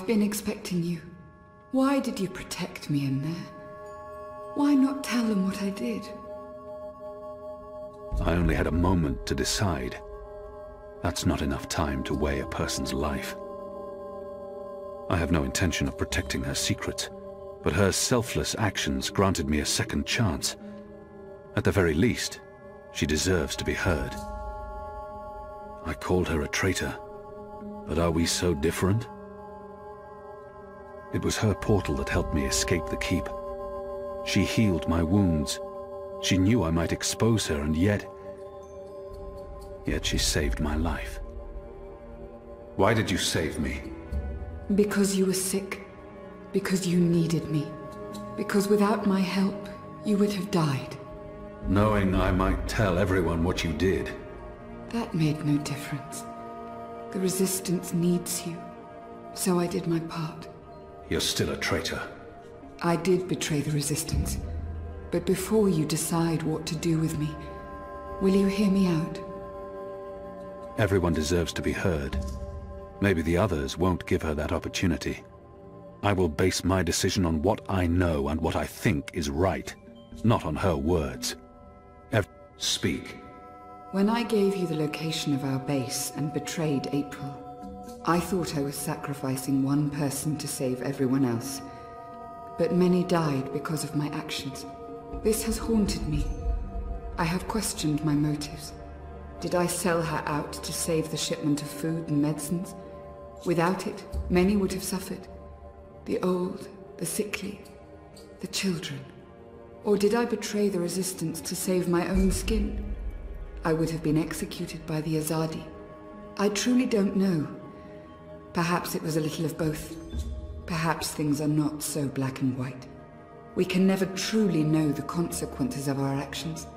I've been expecting you. Why did you protect me in there? Why not tell them what I did? I only had a moment to decide. That's not enough time to weigh a person's life. I have no intention of protecting her secrets, but her selfless actions granted me a second chance. At the very least, she deserves to be heard. I called her a traitor, but are we so different? It was her portal that helped me escape the keep. She healed my wounds. She knew I might expose her, and yet she saved my life. Why did you save me? Because you were sick. Because you needed me. Because without my help, you would have died. Knowing I might tell everyone what you did. That made no difference. The Resistance needs you, so I did my part. You're still a traitor. I did betray the Resistance, but before you decide what to do with me, will you hear me out? Everyone deserves to be heard. Maybe the others won't give her that opportunity. I will base my decision on what I know and what I think is right, not on her words. Speak. When I gave you the location of our base and betrayed April, I thought I was sacrificing one person to save everyone else. But many died because of my actions. This has haunted me. I have questioned my motives. Did I sell her out to save the shipment of food and medicines? Without it, many would have suffered. The old, the sickly, the children. Or did I betray the Resistance to save my own skin? I would have been executed by the Azadi. I truly don't know. Perhaps it was a little of both. Perhaps things are not so black and white. We can never truly know the consequences of our actions.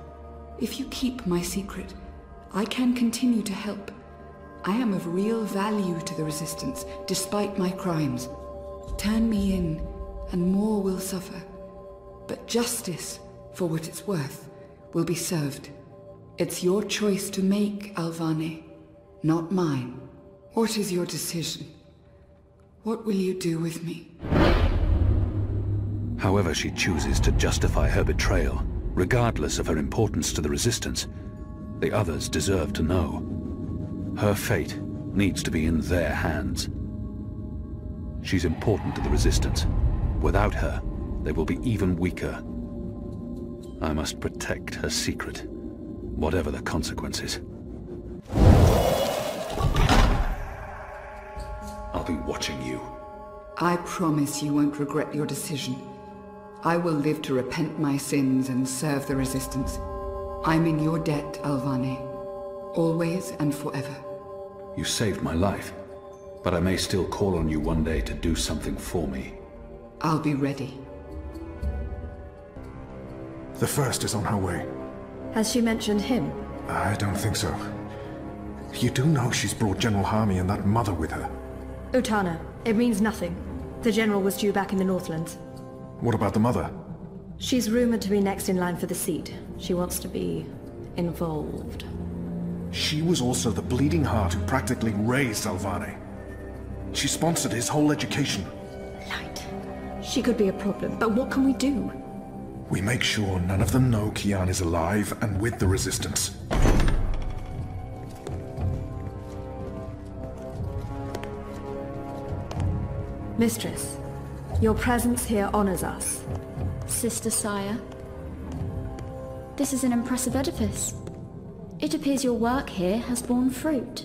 If you keep my secret, I can continue to help. I am of real value to the Resistance, despite my crimes. Turn me in, and more will suffer. But justice, for what it's worth, will be served. It's your choice to make, Alvane, not mine. What is your decision? What will you do with me? However she chooses to justify her betrayal, regardless of her importance to the Resistance, the others deserve to know. Her fate needs to be in their hands. She's important to the Resistance. Without her, they will be even weaker. I must protect her secret, whatever the consequences. I'll be watching you. I promise you won't regret your decision. I will live to repent my sins and serve the Resistance. I'm in your debt, Alvane. Always and forever. You saved my life, but I may still call on you one day to do something for me. I'll be ready. The first is on her way. Has she mentioned him? I don't think so. You do know she's brought General Harmy and that mother with her. Utana, it means nothing. The General was due back in the Northlands. What about the mother? She's rumored to be next in line for the seat. She wants to be involved. She was also the bleeding heart who practically raised Alvane. She sponsored his whole education. Light. She could be a problem, but what can we do? We make sure none of them know Kian is alive and with the Resistance. Mistress, your presence here honors us. Sister Sire, this is an impressive edifice. It appears your work here has borne fruit.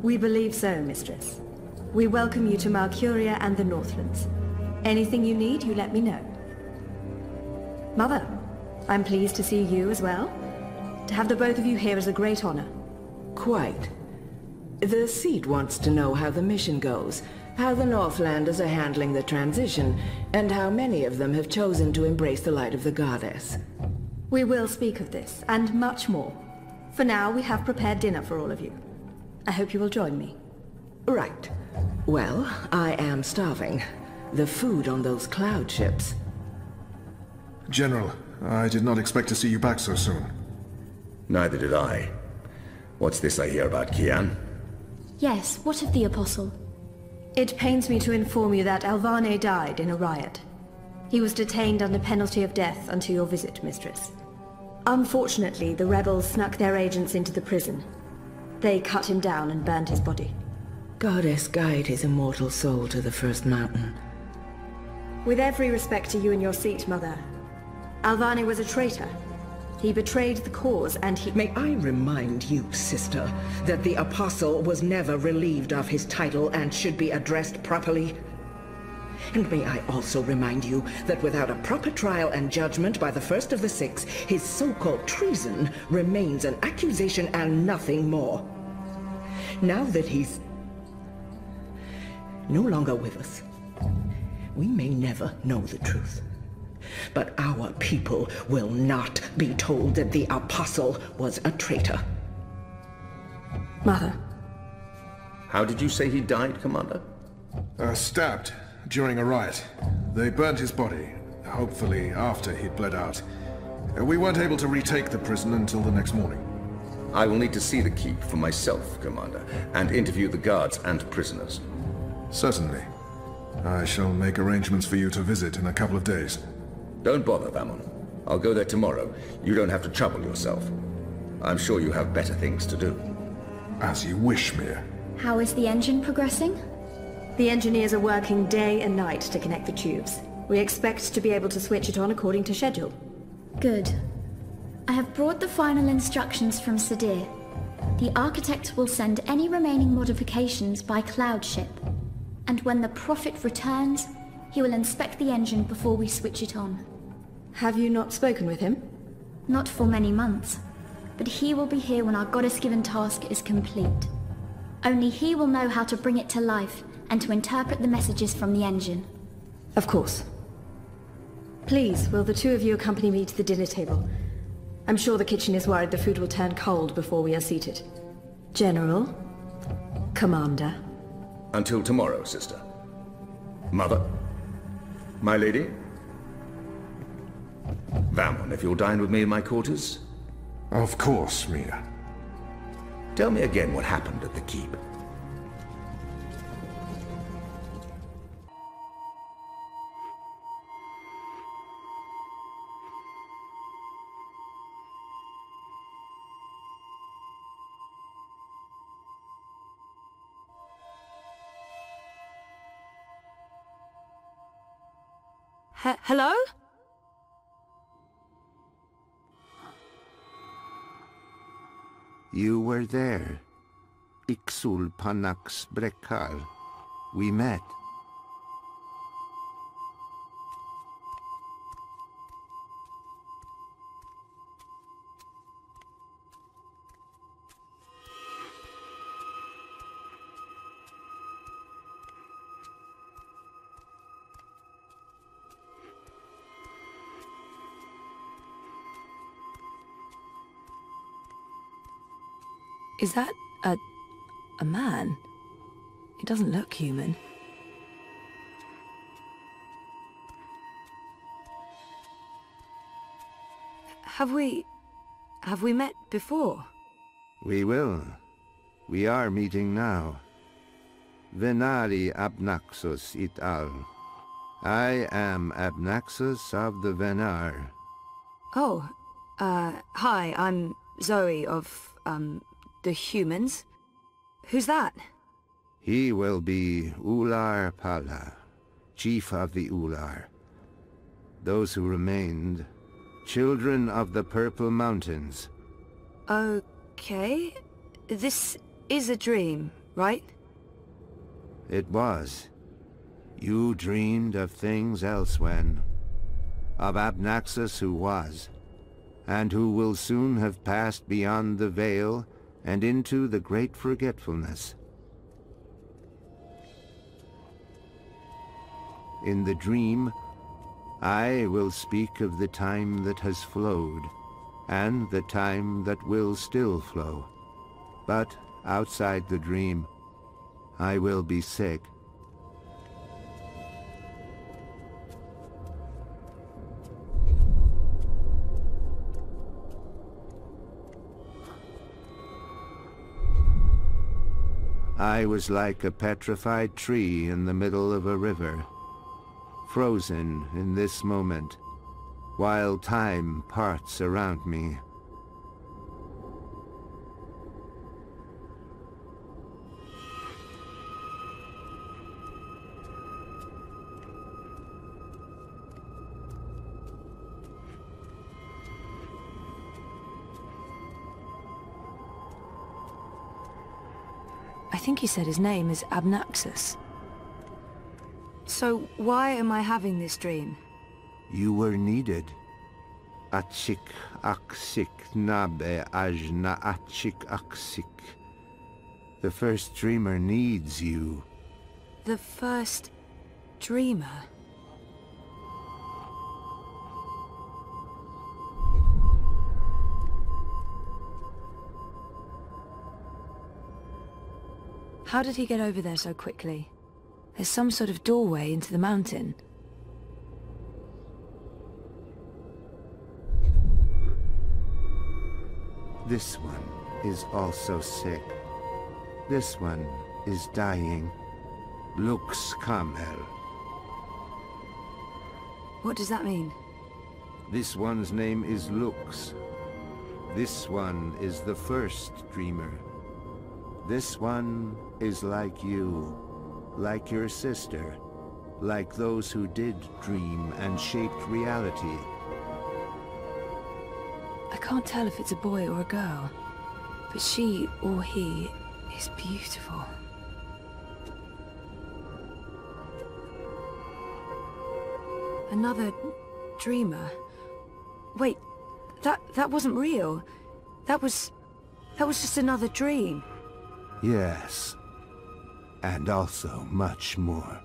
We believe so, Mistress. We welcome you to Malcuria and the Northlands. Anything you need, you let me know. Mother, I'm pleased to see you as well. To have the both of you here is a great honor. Quite. The seat wants to know how the mission goes, how the Northlanders are handling the transition, and how many of them have chosen to embrace the light of the goddess. We will speak of this, and much more. For now, we have prepared dinner for all of you. I hope you will join me. Right. Well, I am starving. The food on those cloud ships. General, I did not expect to see you back so soon. Neither did I. What's this I hear about Kian? Yes, what of the Apostle? It pains me to inform you that Alvane died in a riot. He was detained under penalty of death until your visit, Mistress. Unfortunately, the rebels snuck their agents into the prison. They cut him down and burned his body. Goddess, guide his immortal soul to the first mountain. With every respect to you and your seat, Mother, Alvane was a traitor. He betrayed the cause and he— May I remind you, sister, that the Apostle was never relieved of his title and should be addressed properly? And may I also remind you that without a proper trial and judgment by the first of the six, his so-called treason remains an accusation and nothing more. Now that he's no longer with us, we may never know the truth. But our people will not be told that the Apostle was a traitor. Mother. How did you say he died, Commander? Stabbed during a riot. They burned his body, hopefully after he'd bled out. We weren't able to retake the prison until the next morning. I will need to see the keep for myself, Commander, and interview the guards and prisoners. Certainly. I shall make arrangements for you to visit in a couple of days. Don't bother, Vamon. I'll go there tomorrow. You don't have to trouble yourself. I'm sure you have better things to do. As you wish, Mia. How is the engine progressing? The engineers are working day and night to connect the tubes. We expect to be able to switch it on according to schedule. Good. I have brought the final instructions from Sadir. The architect will send any remaining modifications by cloud ship. And when the Prophet returns, he will inspect the engine before we switch it on. Have you not spoken with him? Not for many months, but he will be here when our goddess-given task is complete. Only he will know how to bring it to life and to interpret the messages from the engine. Of course. Please, will the two of you accompany me to the dinner table? I'm sure the kitchen is worried the food will turn cold before we are seated. General, Commander. Until tomorrow, sister. Mother. My lady? Vamon, if you'll dine with me in my quarters? Of course, Mia. Tell me again what happened at the keep. Hello? You were there. Ixul Panax Brekal. We met. Is that a man? He doesn't look human. Have we met before? We will. We are meeting now. Venari Abnaxus it al. I am Abnaxus of the Venar. Oh, hi, I'm Zoe of, the humans. Who's that? He will be Ular Pala, chief of the Ular. Those who remained, children of the Purple Mountains. Okay. This is a dream, right? It was. You dreamed of things elsewhen. Of Abnaxus who was, and who will soon have passed beyond the veil and into the great forgetfulness. In the dream, I will speak of the time that has flowed, and the time that will still flow. But outside the dream, I will be sick. I was like a petrified tree in the middle of a river, frozen in this moment, while time parts around me. I think he said his name is Abnaxus. So why am I having this dream? You were needed. Achik aksik nabe ajna achik aksik. The first dreamer needs you. The first dreamer? How did he get over there so quickly? There's some sort of doorway into the mountain. This one is also sick. This one is dying. Lux Kamel. What does that mean? This one's name is Lux. This one is the first dreamer. This one is like you, like your sister, like those who did dream and shaped reality. I can't tell if it's a boy or a girl, but she or he is beautiful. Another dreamer. Wait, that wasn't real. That was just another dream. Yes. And also much more.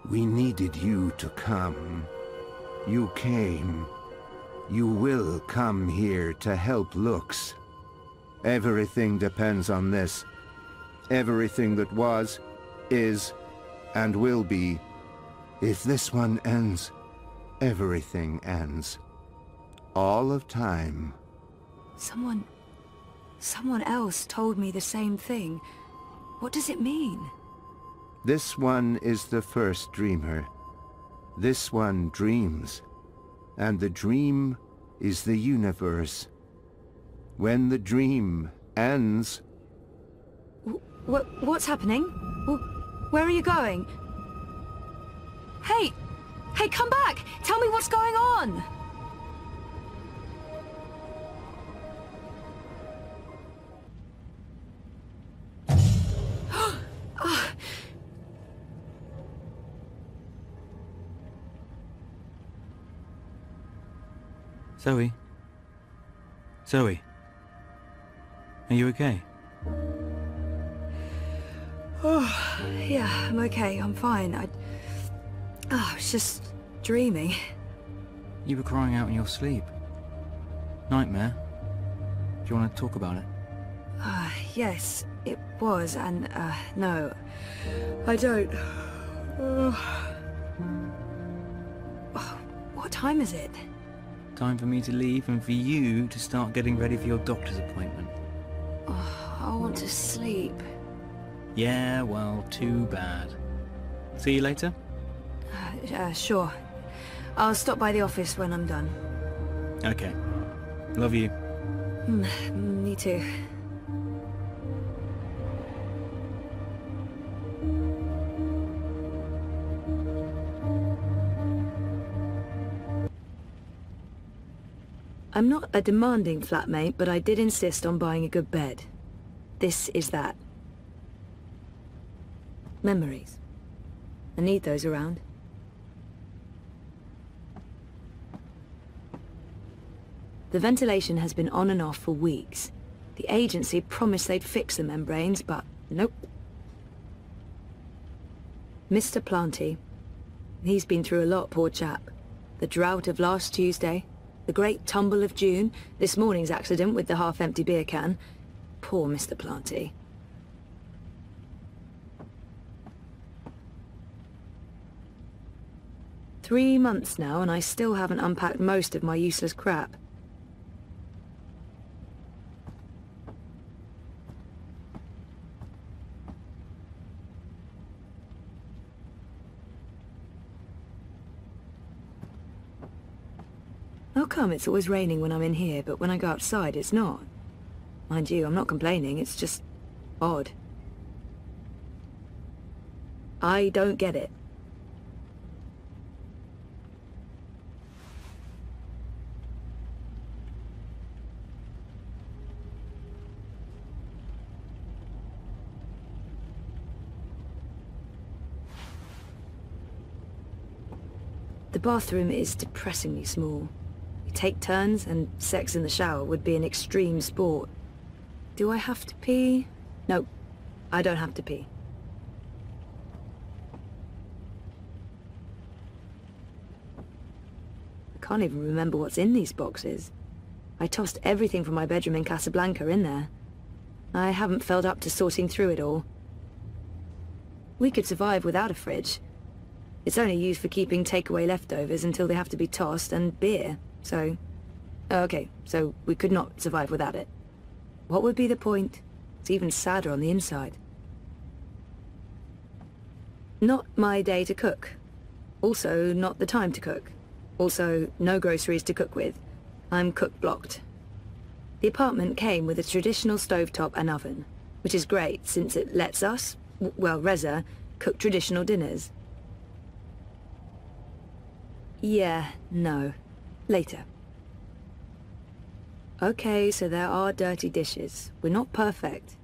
We needed you to come. You came. You will come here to help Lux. Everything depends on this. Everything that was, is, and will be. If this one ends, everything ends. All of time. Someone else told me the same thing. What does it mean? This one is the first dreamer. This one dreams. And the dream is the universe. When the dream ends... What's happening? Where are you going? Hey! Hey, come back! Tell me what's going on! Zoe? Zoe? Are you okay? Oh, yeah, I'm okay. I'm fine. I was just dreaming. You were crying out in your sleep. Nightmare? Do you want to talk about it? Yes, it was, and, no. I don't. What time is it? Time for me to leave and for you to start getting ready for your doctor's appointment. Oh, I want to sleep. Yeah, well, too bad. See you later? Sure. I'll stop by the office when I'm done. Okay. Love you. Me too. I'm not a demanding flatmate, but I did insist on buying a good bed. This is that. Memories. I need those around. The ventilation has been on and off for weeks. The agency promised they'd fix the membranes, but nope. Mr. Planty. He's been through a lot, poor chap. The drought of last Tuesday, the great tumble of June, this morning's accident with the half-empty beer can. Poor Mr. Planty. Three months now, and I still haven't unpacked most of my useless crap. come it's always raining when I'm in here, but when I go outside it's not? Mind you, I'm not complaining, it's just odd. I don't get it. The bathroom is depressingly small. We take turns, and sex in the shower would be an extreme sport. Do I have to pee? No, I don't have to pee. I can't even remember what's in these boxes. I tossed everything from my bedroom in Casablanca in there. I haven't felt up to sorting through it all. We could survive without a fridge. It's only used for keeping takeaway leftovers until they have to be tossed, and beer, so... Okay, so we could not survive without it. What would be the point? It's even sadder on the inside. Not my day to cook. Also, not the time to cook. Also, no groceries to cook with. I'm cook-blocked. The apartment came with a traditional stovetop and oven, which is great since it lets us, well, Reza, cook traditional dinners. Yeah, no. Later. Okay, so there are dirty dishes. We're not perfect.